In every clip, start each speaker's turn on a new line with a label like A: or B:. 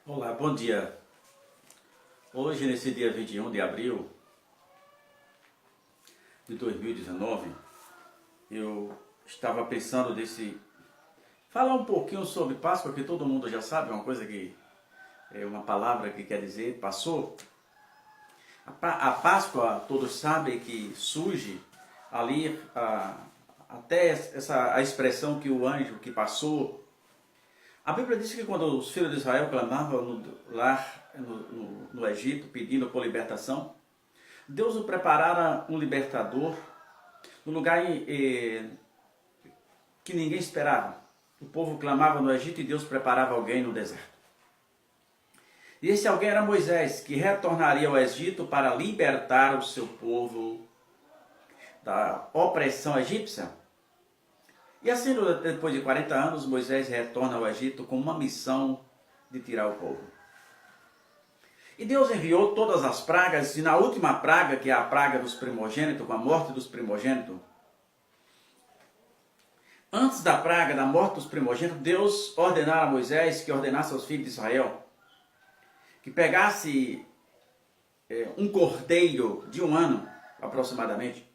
A: Olá, bom dia. Hoje, nesse dia 21 de abril de 2019, eu estava pensando falar um pouquinho sobre Páscoa, que todo mundo já sabe, é uma coisa que é uma palavra que quer dizer passou. A Páscoa, todos sabem que surge ali até a expressão que o anjo que passou. A Bíblia diz que quando os filhos de Israel clamavam no Egito, pedindo por libertação, Deus o preparara um libertador no lugar que ninguém esperava. O povo clamava no Egito e Deus preparava alguém no deserto. E esse alguém era Moisés, que retornaria ao Egito para libertar o seu povo da opressão egípcia. E assim, depois de 40 anos, Moisés retorna ao Egito com uma missão de tirar o povo. E Deus enviou todas as pragas, e na última praga, que é a praga dos primogênitos, com a morte dos primogênitos, antes da praga da morte dos primogênitos, Deus ordenara a Moisés que ordenasse aos filhos de Israel que pegasse um cordeiro de 1 ano, aproximadamente,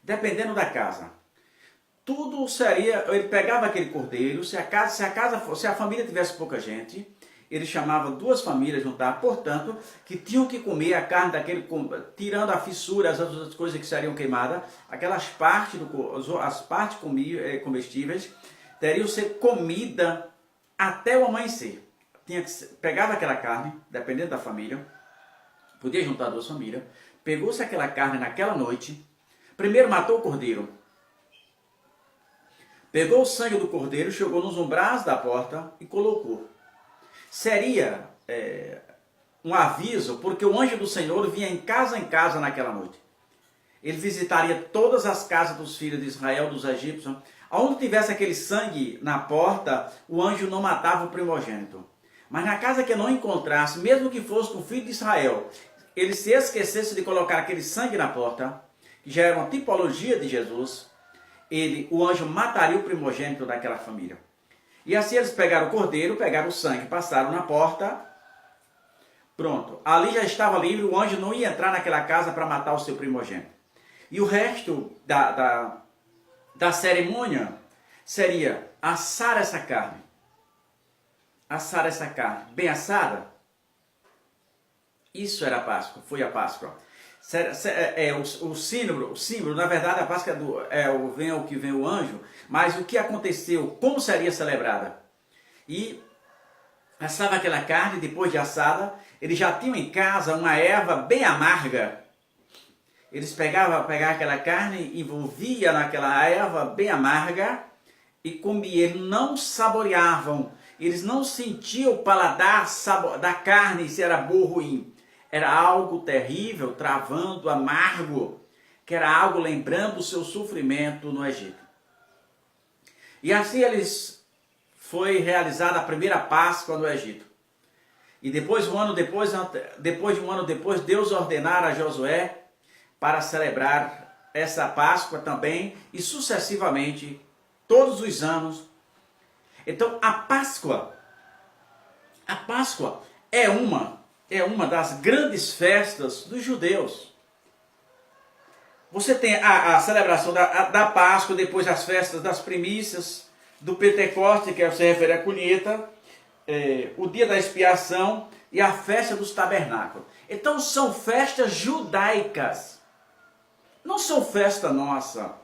A: dependendo da casa. Tudo seria, ele pegava aquele cordeiro, se a família tivesse pouca gente, ele chamava 2 famílias, juntava, portanto, que tinham que comer a carne daquele, tirando a fissura, as outras coisas que seriam queimadas, as partes comestíveis, teriam que ser comida até o amanhecer. Pegava aquela carne, dependendo da família, podia juntar 2 famílias, pegou-se aquela carne naquela noite, primeiro matou o cordeiro, pegou o sangue do cordeiro, chegou nos umbrais da porta e colocou. Seria um aviso, porque o anjo do Senhor vinha em casa naquela noite. Ele visitaria todas as casas dos filhos de Israel, dos egípcios. Onde tivesse aquele sangue na porta, o anjo não matava o primogênito. Mas na casa que não encontrasse, mesmo que fosse com o filho de Israel, ele se esquecesse de colocar aquele sangue na porta, que já era uma tipologia de Jesus, o anjo mataria o primogênito daquela família. E assim eles pegaram o cordeiro, pegaram o sangue, passaram na porta, pronto. Ali já estava livre, o anjo não ia entrar naquela casa para matar o seu primogênito. E o resto da cerimônia seria assar essa carne. Assar essa carne bem assada. Isso era a Páscoa, foi a Páscoa. O símbolo, na verdade, a Páscoa vem o anjo, mas o que aconteceu, como seria celebrada? E assava aquela carne, depois de assada, eles já tinham em casa uma erva bem amarga. Eles pegavam aquela carne, envolvia naquela erva bem amarga e comiam. Eles não saboreavam, eles não sentiam o paladar da carne, se era bom ou ruim. Era algo terrível, travando, amargo, que era algo lembrando o seu sofrimento no Egito. E assim foi realizada a primeira Páscoa no Egito. E depois de um ano depois, Deus ordenara a Josué para celebrar essa Páscoa também, e sucessivamente, todos os anos. Então a Páscoa é uma das grandes festas dos judeus. Você tem a celebração da Páscoa, depois as festas das primícias, do Pentecoste, que se refere à colheita, o dia da expiação e a festa dos tabernáculos. Então são festas judaicas, não são festa nossa.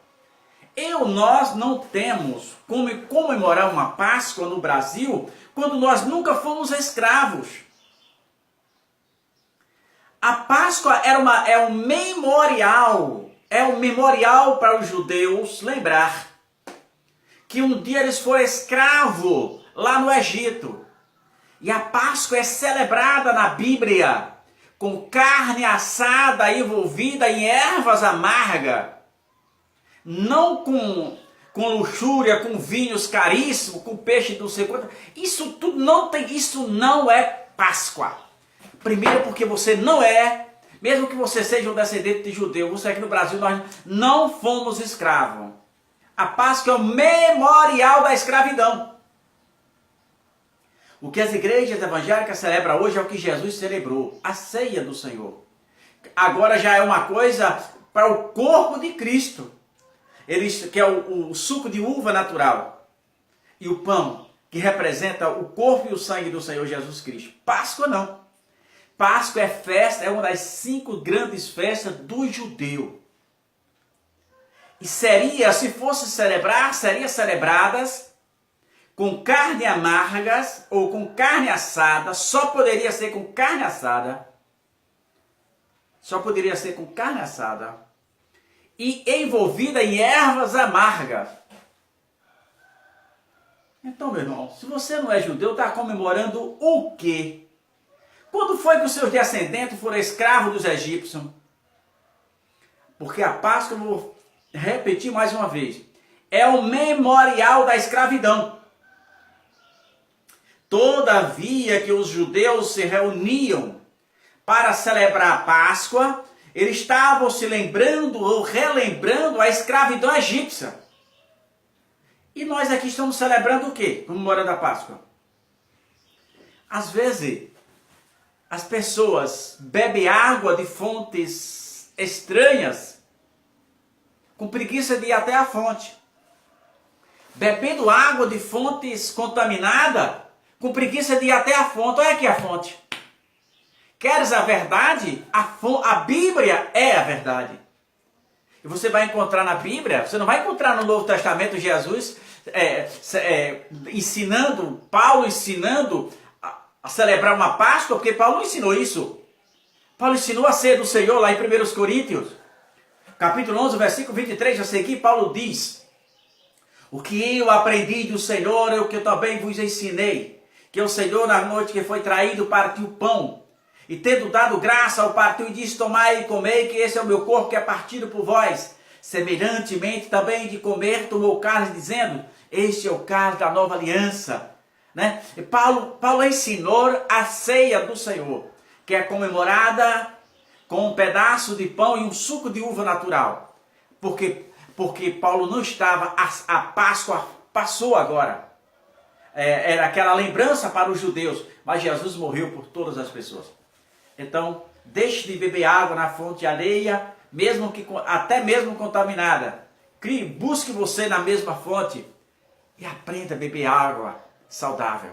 A: Nós não temos como comemorar uma Páscoa no Brasil quando nós nunca fomos escravos. A Páscoa é um memorial para os judeus lembrar que um dia eles foram escravos lá no Egito. E a Páscoa é celebrada na Bíblia com carne assada envolvida em ervas amargas, não com luxúria, com vinhos caríssimos, com peixe do sei quanto. Isso não é Páscoa. Primeiro porque você não mesmo que você seja um descendente de judeu, você aqui no Brasil, nós não fomos escravos. A Páscoa é o memorial da escravidão. O que as igrejas evangélicas celebram hoje é o que Jesus celebrou, a ceia do Senhor. Agora já é uma coisa para o corpo de Cristo, que é o suco de uva natural. E o pão, que representa o corpo e o sangue do Senhor Jesus Cristo. Páscoa não. Páscoa é festa, é uma das 5 grandes festas do judeu. E se fosse celebrar, seriam celebradas com carne amargas ou com carne assada. Só poderia ser com carne assada. Só poderia ser com carne assada. E envolvida em ervas amargas. Então, meu irmão, se você não é judeu, está comemorando o quê? Quando foi que os seus descendentes foram escravos dos egípcios? Porque a Páscoa, eu vou repetir mais uma vez, é o memorial da escravidão. Todavia que os judeus se reuniam para celebrar a Páscoa, eles estavam se lembrando ou relembrando a escravidão egípcia. E nós aqui estamos celebrando o quê? Comemorando a Páscoa. Às vezes, as pessoas bebem água de fontes estranhas, com preguiça de ir até a fonte. Bebendo água de fontes contaminadas, com preguiça de ir até a fonte. Olha aqui a fonte. Queres a verdade? A Bíblia é a verdade. E você vai encontrar na Bíblia, você não vai encontrar no Novo Testamento Jesus ensinando, Paulo ensinando a celebrar uma Páscoa, porque Paulo não ensinou isso. Paulo ensinou a ceia do Senhor lá em 1 Coríntios, capítulo 11, versículo 23, a seguir, Paulo diz: o que eu aprendi do Senhor é o que eu também vos ensinei, que o Senhor, na noite que foi traído, partiu o pão, e tendo dado graça ao partiu, e disse: tomai e comei, que esse é o meu corpo que é partido por vós. Semelhantemente também de comer, tomou o cálice, dizendo: este é o cálice da nova aliança. Né? E Paulo ensinou a ceia do Senhor, que é comemorada com um pedaço de pão e um suco de uva natural. Porque Paulo não estava, a Páscoa passou agora. Era aquela lembrança para os judeus, mas Jesus morreu por todas as pessoas. Então, deixe de beber água na fonte alheia, até mesmo contaminada. Busque você na mesma fonte e aprenda a beber água saudável.